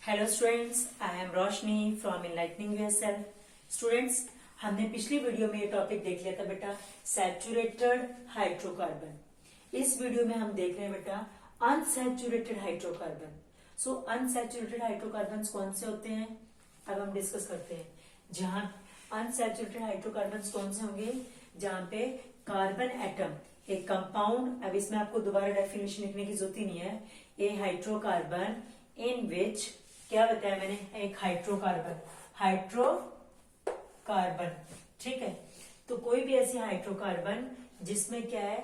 Hello students, I am Roshni from enlightening yourself. Students, हमने पिछली video में ये टॉपिक देख लिया था बेटा, सैचुरेटेड हाइड्रोकार्बन। इस वीडियो में हम देख रहे हैं बेटा अनसैचुरेटेड हाइड्रोकार्बन। सो अनसैचुरेटेड हाइड्रोकार्बन कौन से होते हैं, अब हम डिस्कस करते हैं। जहां अनसैचुरेटेड हाइड्रोकार्बन कौन से होंगे, जहां पे कार्बन एटम एक कंपाउंड, अब इसमें आपको दोबारा डेफिनेशन लिखने की जरूरत ही नहीं है। ए हाइड्रोकार्बन इन विच, क्या बताया मैंने, एक हाइड्रोकार्बन, ठीक है। तो कोई भी ऐसी हाइड्रोकार्बन जिसमें क्या है,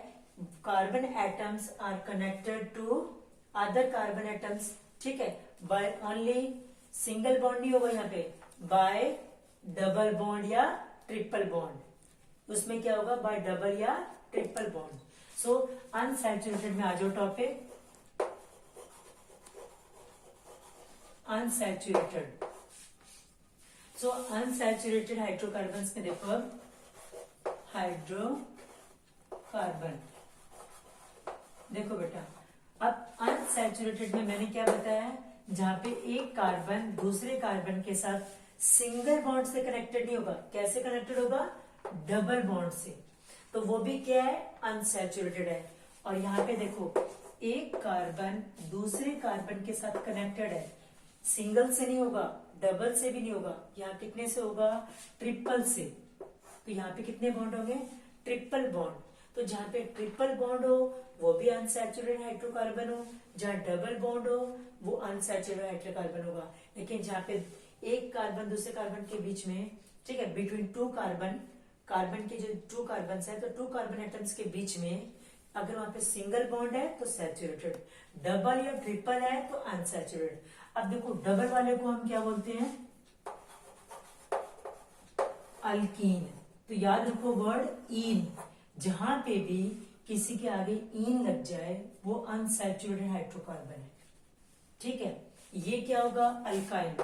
carbon atoms are connected to other carbon atoms, ठीक है, बाय ओनली सिंगल बॉन्ड नहीं होगा यहाँ पे, बाय डबल बॉन्ड या ट्रिपल बॉन्ड। उसमें क्या होगा, बाय डबल या ट्रिपल बॉन्ड। सो अनसैचुरेटेड में आ जाओ टॉपिक, अनसैचुरेटेड। सो अनसैचुरेटेड हाइड्रोकार्बन में देखो, अब हाइड्रोकार्बन देखो बेटा, अब अनसैचुरेटेड में मैंने क्या बताया, जहां पे एक कार्बन दूसरे कार्बन के साथ सिंगल बॉन्ड से कनेक्टेड नहीं होगा। कैसे कनेक्टेड होगा, डबल बॉन्ड से। तो वो भी क्या है, अनसैचुरेटेड है। और यहाँ पे देखो, एक कार्बन दूसरे कार्बन के साथ कनेक्टेड है, सिंगल से नहीं होगा, डबल से भी नहीं होगा, यहाँ कितने से होगा, ट्रिपल से। तो यहाँ पे कितने बॉन्ड होंगे, ट्रिपल बॉन्ड। तो जहां पे ट्रिपल बॉन्ड हो वो भी अनसैचुरेटेड हाइड्रोकार्बन हो, जहां डबल बॉन्ड हो वो अनसैचुरेटेड हाइड्रोकार्बन होगा। लेकिन जहां पे एक कार्बन दूसरे कार्बन के बीच में, ठीक है, बिटवीन टू कार्बन, कार्बन के जो टू कार्बन है, तो टू कार्बन एटम्स के बीच में अगर वहां पे सिंगल बॉन्ड है तो सैचुरेटेड, डबल या ट्रिपल है तो अनसैचुरेटेड। अब देखो, डबल वाले को हम क्या बोलते हैं, अल्कीन। तो याद रखो वर्ड ईन, जहां पे भी किसी के आगे ईन लग जाए वो अनसैचुरेटेड हाइड्रोकार्बन है, ठीक है। ये क्या होगा, अल्काइन।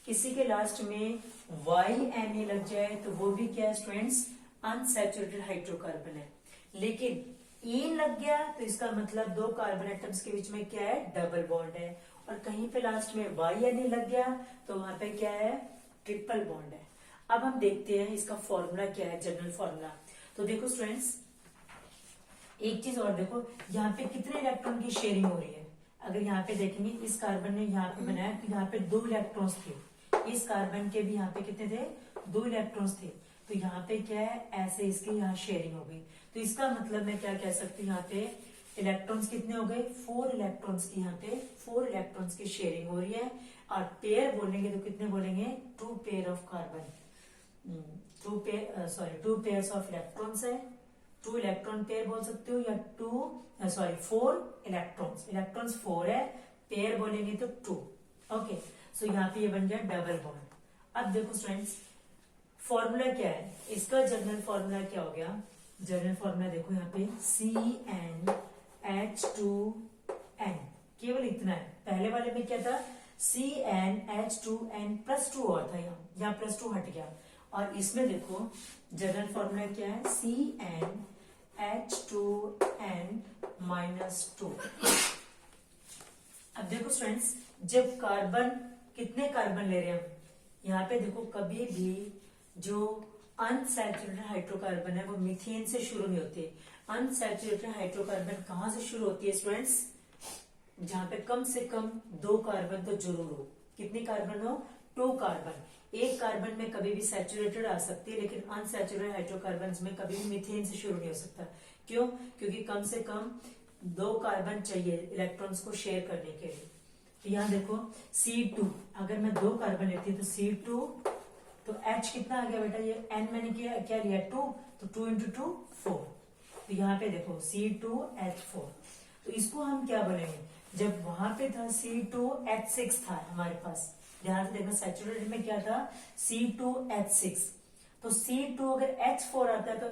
किसी के लास्ट में YNA लग जाए तो वो भी क्या है स्टूडेंट्स, अनसैचुरेटेड हाइड्रोकार्बन है। लेकिन ईन लग गया तो इसका मतलब दो कार्बन एटम्स के बीच में क्या है, डबल बॉन्ड है। और कहीं पे लास्ट में YNA लग गया तो वहां पे क्या है, ट्रिपल बॉन्ड है। अब हम देखते हैं इसका फॉर्मूला क्या है, जनरल फॉर्मूला। तो देखो स्टूडेंट्स, एक चीज और देखो, यहाँ पे कितने इलेक्ट्रॉन की शेयरिंग हो रही है। अगर यहाँ पे देखेंगे, इस कार्बन ने यहाँ पे बनाया तो यहाँ पे 2 इलेक्ट्रॉन्स थे, इस कार्बन के भी यहाँ पे कितने थे, 2 इलेक्ट्रॉन्स थे। तो यहाँ पे क्या है, ऐसे इसके यहाँ शेयरिंग हो गई। तो इसका मतलब मैं क्या कह सकती हूँ, यहाँ पे इलेक्ट्रॉन्स कितने हो गए, 4 इलेक्ट्रॉन्स की, यहाँ पे 4 इलेक्ट्रॉन्स की शेयरिंग हो रही है। और पेयर बोलेंगे तो कितने बोलेंगे, 2 pair of carbon, 2 pairs of electrons है। 2 इलेक्ट्रॉन पेयर बोल सकते हो, या 4 इलेक्ट्रॉन्स, इलेक्ट्रॉन्स 4 है, पेयर बोलेंगे तो 2। ओके, सो यहाँ पे ये बन गया डबल बॉन्ड। अब देखो स्टूडेंट्स, फॉर्मूला क्या है इसका, जनरल फॉर्मूला क्या हो गया, जनरल फॉर्मूला देखो यहाँ पे CnH2n, केवल इतना है। पहले वाले में क्या था, CnH2n +2 और था, यहाँ +2 हट गया। और इसमें देखो जनरल फॉर्मूला क्या है, CnH2n-2। अब देखो स्टूडेंट्स, जब कार्बन, कितने कार्बन ले रहे हैं हम, यहाँ पे देखो कभी भी जो अनसैचुरेटेड हाइड्रोकार्बन है वो मीथेन से शुरू नहीं होते। अनसैचुरेटेड हाइड्रोकार्बन कहाँ से शुरू होती है स्टूडेंट्स, जहां पे कम से कम 2 कार्बन तो जरूर हो। कितने कार्बन हो, 2 कार्बन। एक कार्बन में कभी भी सैचुरेटेड आ सकती है, लेकिन अनसैचुरेटेड हाइड्रोकार्बन में कभी भी मीथेन से शुरू नहीं हो सकता। क्यों, क्योंकि कम से कम 2 कार्बन चाहिए इलेक्ट्रॉन्स को शेयर करने के लिए। तो यहाँ देखो C2, अगर मैं 2 कार्बन लेती हूँ तो C2, तो H कितना आ गया बेटा, ये N मैंने क्या लिया, 2, तो 2 × 2 4। तो यहाँ पे देखो C2H4। तो इसको हम क्या बोलेंगे, जब वहां पे था C2H6 था हमारे पास, ध्यान से देखना, सैचुरेटेड में क्या था, C2H6। तो C2 अगर H4 आता है तो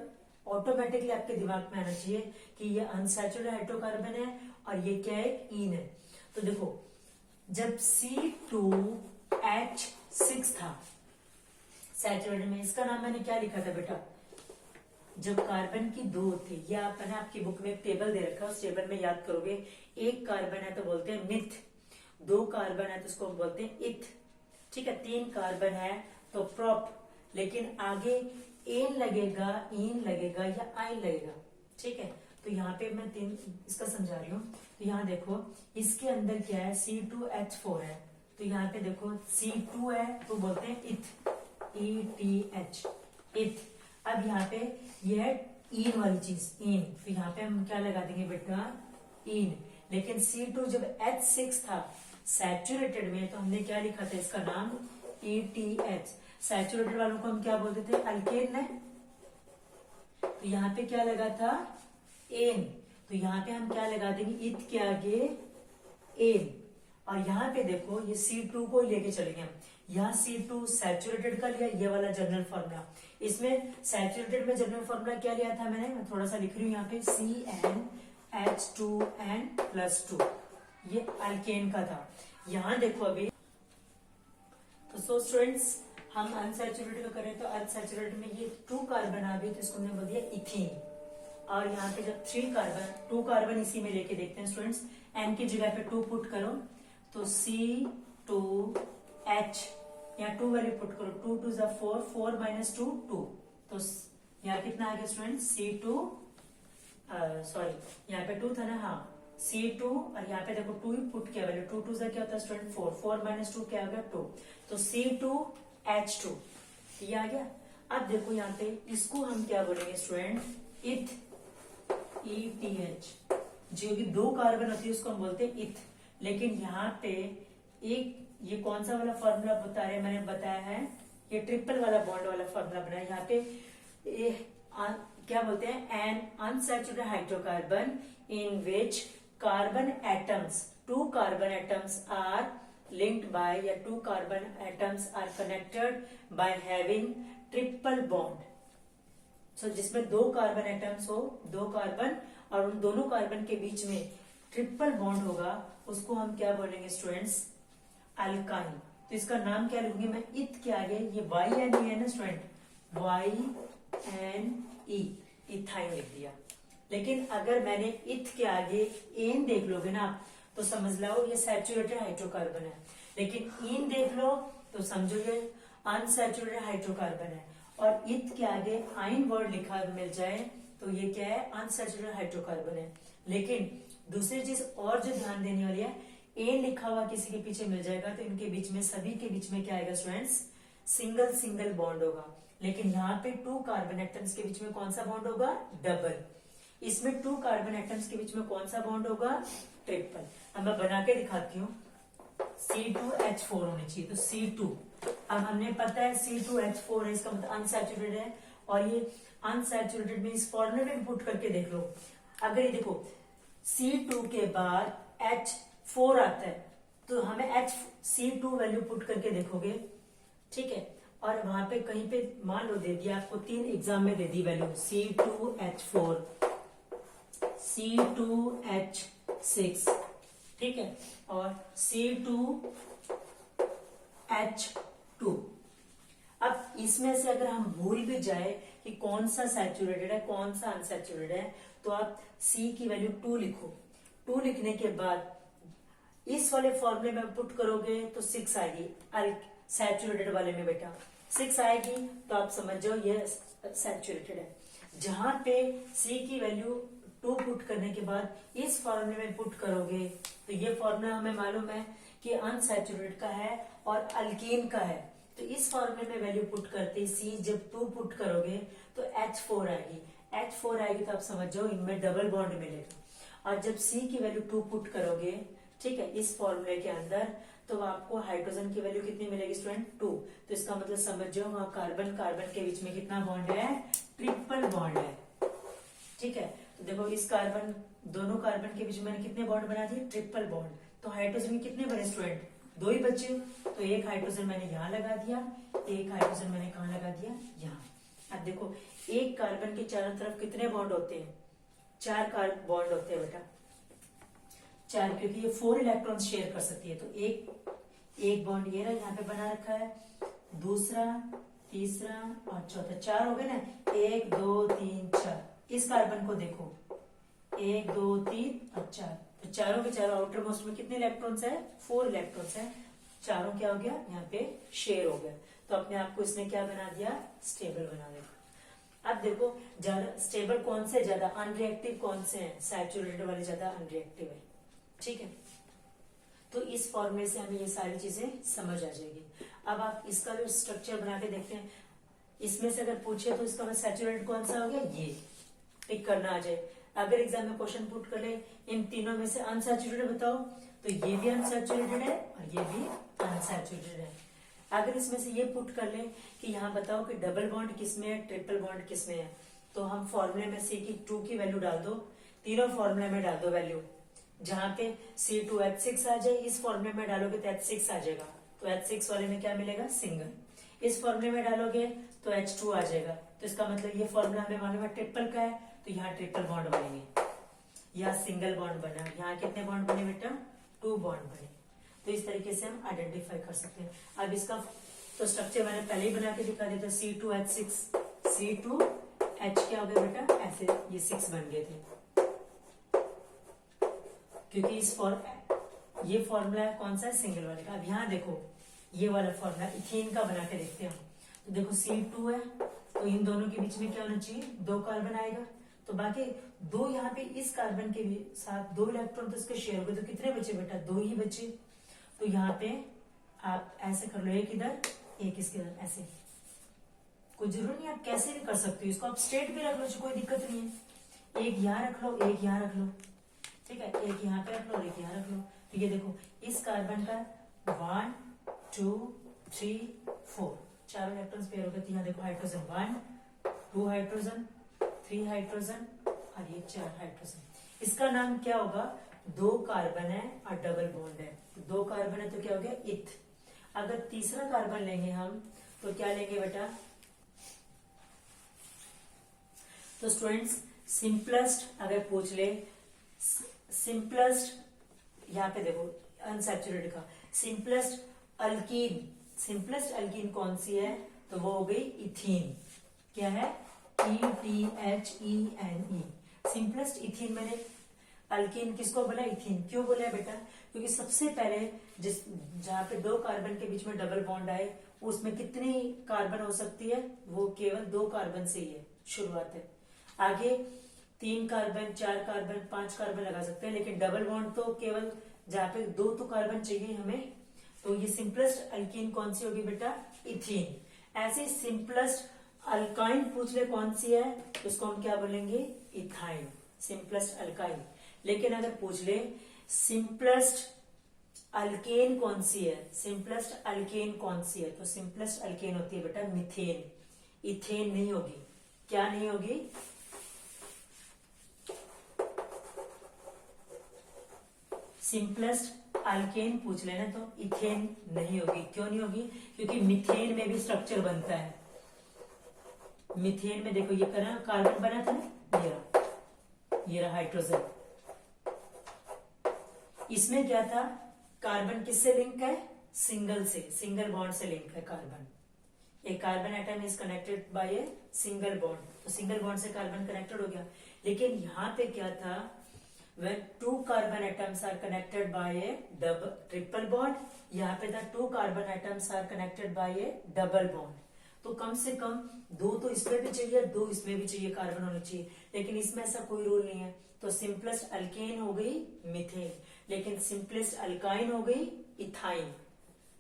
ऑटोमेटिकली आपके दिमाग में आना चाहिए कि ये अनसैचुरेटेड हाइड्रोकार्बन है और ये क्या है, ईन है। तो देखो, जब C2H6 था सैचुरेटेड में, इसका नाम मैंने क्या लिखा था बेटा, जब कार्बन की दो होती है, या मैंने आपकी बुक में एक टेबल दे रखा है, उस टेबल में याद करोगे, एक कार्बन है तो बोलते हैं मिथ, दो कार्बन है तो उसको बोलते हैं इथ, ठीक है, तीन कार्बन है तो प्रॉप, लेकिन आगे एन लगेगा, इन लगेगा या आइन लगेगा, ठीक है। तो यहाँ पे मैं तीन इसका समझा रही हूँ। तो यहाँ देखो इसके अंदर क्या है, C2H4 है, तो यहाँ पे देखो C2 है तो बोलते हैं इथ, ETH, इथ। अब यहाँ पे ये है इन वाली चीज, इन, तो यहाँ पे हम क्या लगा देंगे बेटा, इन। लेकिन C2 जब H6 था सैचुरेटेड में, तो हमने क्या लिखा था इसका नाम, ETH। सैचुरेटेड वालों को हम क्या बोलते थे, अल्केन है। तो यहाँ पे क्या लगा था, एन, तो यहाँ पे हम क्या लगा देंगे, इथ के आगे एन। और यहाँ पे देखो ये C2 को लेके चलेंगे हम, यहाँ C2 सैचुरेटेड का लिया, ये वाला जनरल फॉर्मूला। इसमें सैचुरेटेड में जनरल फॉर्मूला क्या लिया था मैंने, मैं थोड़ा सा लिख रही हूँ यहाँ पे, CnH2n+2, ये अल्केन का था। यहाँ देखो अभी, तो सो स्टूडेंट्स हम अनसैचुरेटेड का करें तो अनसैचुरेटेड में ये 2 कार्बन आ गए, तो इसको हमने बोल दिया इथीन। और यहाँ पे जब 3 कार्बन, 2 कार्बन इसी में लेके देखते हैं स्टूडेंट्स, n की जगह पे 2 पुट करो तो C2H, यहाँ 2 वैल्यू पुट करो, 2 2 जा 4, 4 - 2 2, तो यहाँ कितना आ गया स्टूडेंट, C2, सॉरी यहाँ पे 2 था ना, हाँ C2, और यहाँ पे देखो 2 ही पुट किया वैल्यू, 2 2 जा क्या होता है स्टूडेंट 4, 4 - 2 क्या आ गया 2, तो C2H2 ये आ गया। अब देखो यहाँ पे इसको हम क्या बोलेंगे स्टूडेंट, इथ, ETH, जो कि 2 कार्बन होती है उसको हम बोलते हैं इथ। लेकिन यहाँ पे एक ये कौन सा वाला फॉर्मूला बता रहे, मैंने बताया है ये ट्रिपल वाला बॉन्ड वाला फॉर्मूला बनाया। यहाँ पे क्या बोलते हैं, an unsaturated hydrocarbon in which carbon atoms, 2 carbon atoms are linked by, या 2 carbon atoms are connected by having triple bond. So जिसमें 2 कार्बन एटम्स हो, 2 कार्बन, और उन दोनों कार्बन के बीच में ट्रिपल बॉन्ड होगा, उसको हम क्या बोलेंगे स्टूडेंट्स, अल्काइन। तो इसका नाम क्या लिखूंगी मैं, इथ के आगे ये YNE है ना स्टूडेंट, YNE, इथाइन लिख दिया। लेकिन अगर मैंने इथ के आगे एन देख लोगे ना आप, तो समझ लो ये सैचुरेटेड हाइड्रोकार्बन है, लेकिन इन देख लो तो समझो ये अनसैचुरेटेड हाइड्रोकार्बन है, और इथ के आगे आइन वर्ड लिखा मिल जाए तो ये क्या है, अनसैचुरेटेड हाइड्रोकार्बन है। लेकिन दूसरी चीज और जो ध्यान देने वाली है, एन लिखा हुआ किसी के पीछे मिल जाएगा तो इनके बीच में, सभी के बीच में क्या आएगा स्टूडेंट्स, सिंगल सिंगल बॉन्ड होगा। लेकिन यहाँ पे 2 कार्बन एटम्स के बीच में कौन सा बॉन्ड होगा, डबल। इसमें 2 कार्बन एटम्स के बीच में कौन सा बॉन्ड होगा, ट्रिपल। अब मैं बना के दिखाती हूँ, C2H4 होनी चाहिए, तो C2, अब हमने पता है C2H4 है, इसका मतलब अनसैचुरेटेड है, और ये अनसैचुरेटेड में इस फॉर्मूले में पुट करके देख लो। अगर ये देखो C2 के बाद H4 आता है, तो हमें C2 वैल्यू पुट करके देखोगे, ठीक है, और वहां पे कहीं पे मान लो दे दिया आपको, 3 एग्जाम में दे दी वैल्यू, C2H4, C2H6, ठीक है, और C2H2। अब इसमें से अगर हम भूल भी जाए कि कौन सा सैचुरेटेड है कौन सा अनसैचुरेटेड है, तो आप C की वैल्यू 2 लिखो। 2 लिखने के बाद इस वाले फॉर्मूले में पुट करोगे तो 6 आएगी, सैचुरेटेड वाले में बेटा 6 आएगी, तो आप समझ जाओ ये सैचुरेटेड है। जहां पे C की वैल्यू 2 पुट करने के बाद इस फॉर्मूले में पुट करोगे, तो ये फॉर्मूला हमें मालूम है कि अनसैचुरेटेड का है और अल्कीन का है, तो इस फॉर्मूले में वैल्यू पुट करते C जब 2 पुट करोगे तो H4 आएगी। H4 आएगी तो आप समझ जाओ इनमें डबल बॉन्ड मिलेगा। और जब C की वैल्यू 2 पुट करोगे, ठीक है, इस फॉर्मूले के अंदर, तो आपको हाइड्रोजन की वैल्यू कितनी मिलेगी स्टूडेंट, 2। तो इसका मतलब समझ जाओ वहां कार्बन कार्बन के बीच में कितना बॉन्ड है, ट्रिपल बॉन्ड है, ठीक है। तो देखो इस कार्बन, दोनों कार्बन के बीच में मैंने कितने बॉन्ड बना दिए, ट्रिपल बॉन्ड। तो हाइड्रोजन में कितने बने स्टूडेंट, 2 ही बचे, तो एक हाइड्रोजन मैंने यहाँ लगा दिया, एक हाइड्रोजन मैंने कहाँ लगा दिया, यहाँ। अब देखो एक कार्बन के चारों तरफ कितने बॉन्ड होते हैं, 4 बॉन्ड होते हैं बेटा, 4, क्योंकि ये 4 इलेक्ट्रॉन शेयर कर सकती है। तो एक बॉन्ड ये रहा यहाँ पे बना रखा है, दूसरा तीसरा और चौथा, 4 हो गए ना, 1 2 3 4। इस कार्बन को देखो 1 2 3 और 4, तो चारों के चारों आउटर मोस्ट में कितने इलेक्ट्रॉन्स है? 4 इलेक्ट्रॉन्स है। चारों क्या हो गया? यहाँ पे शेयर हो गया, तो अपने आप को इसने क्या बना दिया? स्टेबल बना दिया। अब देखो ज्यादा स्टेबल कौन से, ज्यादा अनरिएक्टिव कौन से हैं? सैचुरेटेड वाले ज्यादा अनरिएक्टिव है, ठीक है। तो इस फॉर्मूले से हमें ये सारी चीजें समझ आ जाएगी। अब आप इसका भी स्ट्रक्चर बना के देखते हैं। इसमें से अगर पूछे तो इसका सैचुरेटेड कौन सा हो गया? ये टिक करना आ जाए। अगर एग्जाम में क्वेश्चन पुट कर ले इन तीनों में से अनसैचुरेटेड बताओ, तो ये भी अनसैचुरेटेड है और ये भी अनसैचुरेटेड है। अगर इसमें से ये पुट कर ले कि यहाँ बताओ कि डबल बॉन्ड किसमें है, ट्रिपल बॉन्ड किसमें है, तो हम फॉर्मूले में C2 की वैल्यू डाल दो, तीनों फॉर्मूले में डाल दो वैल्यू। जहां पे C2H6 आ जाए, इस फॉर्मूले में डालोगे तो H6 आ जाएगा, तो H6 वाले में क्या मिलेगा? सिंगल। इस फॉर्मूले में डालोगे तो H2 आ जाएगा, तो इसका मतलब ये फॉर्मूला हमें मालूम है ट्रिपल का है, तो यहाँ ट्रिपल बॉन्ड बनेंगे, यहाँ सिंगल बॉन्ड बना, यहाँ कितने बॉन्ड बने बेटा? 2 बॉन्ड बने। तो इस तरीके से हम आइडेंटिफाई कर सकते हैं। अब इसका तो स्ट्रक्चर मैंने पहले ही बना के दिखा दिया था, C2H6, C2H क्या हो गया बेटा? ऐसे ये 6 बन गए थे, क्योंकि ये फॉर्मूला है कौन सा है? सिंगल वाले का। अब यहाँ देखो ये वाला फॉर्मूला इथेन का बना के देखते हैं हम। तो देखो C2 है, तो इन दोनों के बीच में क्या होना चाहिए? 2 कार्बन आएगा, तो बाकी 2 यहाँ पे इस कार्बन के साथ 2 इलेक्ट्रॉन तो इसके शेयर हो गए, तो कितने बचे बेटा? 2 ही बचे। तो यहाँ पे आप ऐसे कर लो, एक इधर एक इसके इधर, ऐसे। कोई जरूर नहीं, आप कैसे भी कर सकते हो इसको, आप स्ट्रेट भी रख लो, कोई दिक्कत नहीं है। एक यहाँ रख लो, एक यहाँ रख लो, ठीक है, एक यहाँ पे रख लो और एक यहाँ रख लो। तो ये देखो इस कार्बन का 1 2 3 4 चारों इलेक्ट्रॉन्स पेयर हो गए। यहाँ देखो हाइड्रोजन 1 2 हाइड्रोजन 3 हाइड्रोजन और ये 4 हाइड्रोजन। इसका नाम क्या होगा? 2 कार्बन है और डबल बॉन्ड है, 2 कार्बन है तो क्या हो गया? इथ। अगर तीसरा कार्बन लेंगे हम तो क्या लेंगे बेटा? तो स्टूडेंट्स सिंपलेस्ट अगर पूछ ले, सिंपलेस्ट यहाँ पे देखो अनसैचुरेटेड का सिंपलेस्ट अल्कीन कौन सी है? तो वो हो गई इथीन। क्या है? ETHENE। Simplest ethene. मैंने अल्कीन किसको बोला? इथीन। क्यों बोला बेटा? क्योंकि सबसे पहले जहां पे 2 कार्बन के बीच में डबल बॉन्ड आए, उसमें कितनी कार्बन हो सकती है? वो केवल 2 कार्बन से ही है, शुरुआत है। आगे 3 कार्बन 4 कार्बन 5 कार्बन लगा सकते हैं, लेकिन डबल बॉन्ड तो केवल जहां पे 2 तो कार्बन चाहिए हमें। तो ये सिंपलेस्ट अल्कीन कौन सी होगी बेटा? इथीन। ऐसे सिंपलेस्ट अल्काइन पूछ ले कौन सी है, तो उसको हम क्या बोलेंगे? Ethyne, simplest alkyne. लेकिन अगर पूछ ले सिंपलेस्ट अल्केन कौन सी है, सिंपलेस्ट अल्केन कौन सी है, तो सिंपलेस्ट अल्केन होती है बेटा मीथेन। इथेन नहीं होगी। क्या नहीं होगी? सिंपलेस्ट अल्केन पूछ लेना तो इथेन नहीं होगी। क्यों नहीं होगी? क्योंकि मीथेन में भी स्ट्रक्चर बनता है। मीथेन में देखो ये कार्बन बना था ना, ये रहा हाइड्रोजन। इसमें क्या था? कार्बन किससे लिंक है? सिंगल से, सिंगल बॉन्ड से लिंक है कार्बन। एक carbon atom is connected by a single bond, तो सिंगल बॉन्ड से कार्बन कनेक्टेड हो गया। लेकिन यहाँ पे क्या था? when 2 carbon atoms are connected by a triple bond, यहाँ पे था 2 carbon atoms are connected by a double bond। तो कम से कम 2 तो इसमें भी चाहिए, 2 इसमें भी चाहिए, कार्बन होने चाहिए। लेकिन इसमें ऐसा कोई रूल नहीं है, तो सिंपलेस्ट अल्केन हो गई मीथेन, लेकिन सिंपलेस्ट अल्काइन हो गई इथाइन,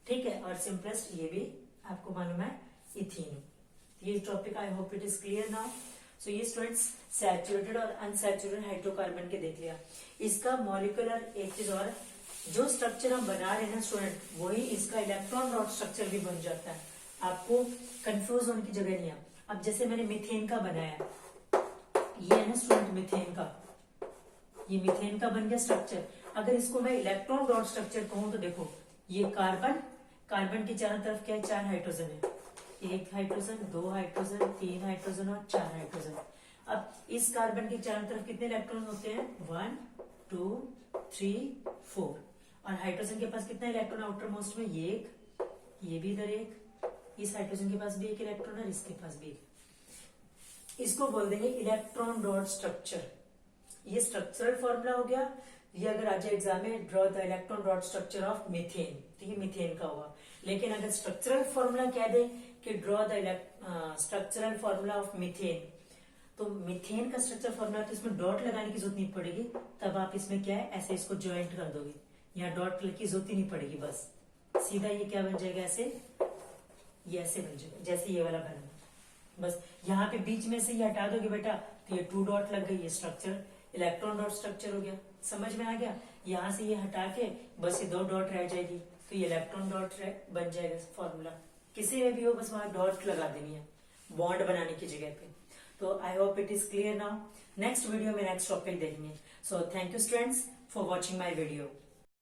ठीक है। और सिंपलेस्ट ये भी आपको मालूम है इथीन। ये topic I hope it is clear now. So ये स्टूडेंट्स सैचुरेटेड और अनसैचुरेटेड हाइड्रोकार्बन के देख लिया। इसका मॉलिक्यूलर एक चीज और, जो स्ट्रक्चर हम बना रहे हैं ना स्टूडेंट, वही इसका इलेक्ट्रॉन डॉट स्ट्रक्चर भी बन जाता है। आपको कंफ्यूज होने की जगह नहीं है। अब जैसे मैंने मीथेन का बनाया, ये है ना स्टूडेंट मीथेन का, ये मीथेन का बन गया स्ट्रक्चर। अगर इसको मैं इलेक्ट्रॉन डॉट स्ट्रक्चर कहूं तो देखो ये कार्बन, कार्बन के चारों तरफ क्या है? 4 हाइड्रोजन है, 1 हाइड्रोजन 2 हाइड्रोजन 3 हाइड्रोजन और 4 हाइड्रोजन। अब इस कार्बन के चारों तरफ कितने इलेक्ट्रॉन होते हैं? 1 2 3 4। और हाइड्रोजन के पास कितना इलेक्ट्रॉन आउटर मोस्ट में? ये एक, ये भी इधर एक, इस हाइड्रोजन के पास भी एक इलेक्ट्रॉन है, इसके पास भी। इसको बोल देंगे इलेक्ट्रॉन डॉट स्ट्रक्चर। ये स्ट्रक्चरल फॉर्मूला हो गया। ये अगर आज एग्जाम में draw the electron dot structure of methane, तो ये मीथेन का होगा। लेकिन अगर स्ट्रक्चरल फॉर्मूला कह दे कि draw the structural formula of methane, तो मीथेन का स्ट्रक्चर फॉर्मूला, तो इसमें डॉट लगाने की जरूरत नहीं पड़ेगी। तब आप इसमें क्या है, ऐसे इसको ज्वाइंट कर दोगे, यहाँ डॉट की जरूरत ही नहीं पड़ेगी, बस सीधा ये क्या बन जाएगा, ऐसे ये ऐसे बन जाएगा जैसे ये वाला बना। बस यहाँ पे बीच में से ये हटा दोगे बेटा, तो ये 2 डॉट लग गई, ये स्ट्रक्चर इलेक्ट्रॉन डॉट स्ट्रक्चर हो गया। समझ में आ गया। यहाँ से ये हटा के बस ये 2 डॉट रह जाएगी, तो ये इलेक्ट्रॉन डॉट बन जाएगा फॉर्मूला। किसी में भी हो, बस वहां डॉट लगा देनी है बॉन्ड बनाने की जगह पे। तो आई hope it is clear now. Next video में नेक्स्ट टॉपिक देखेंगे। So thank you students for watching my video.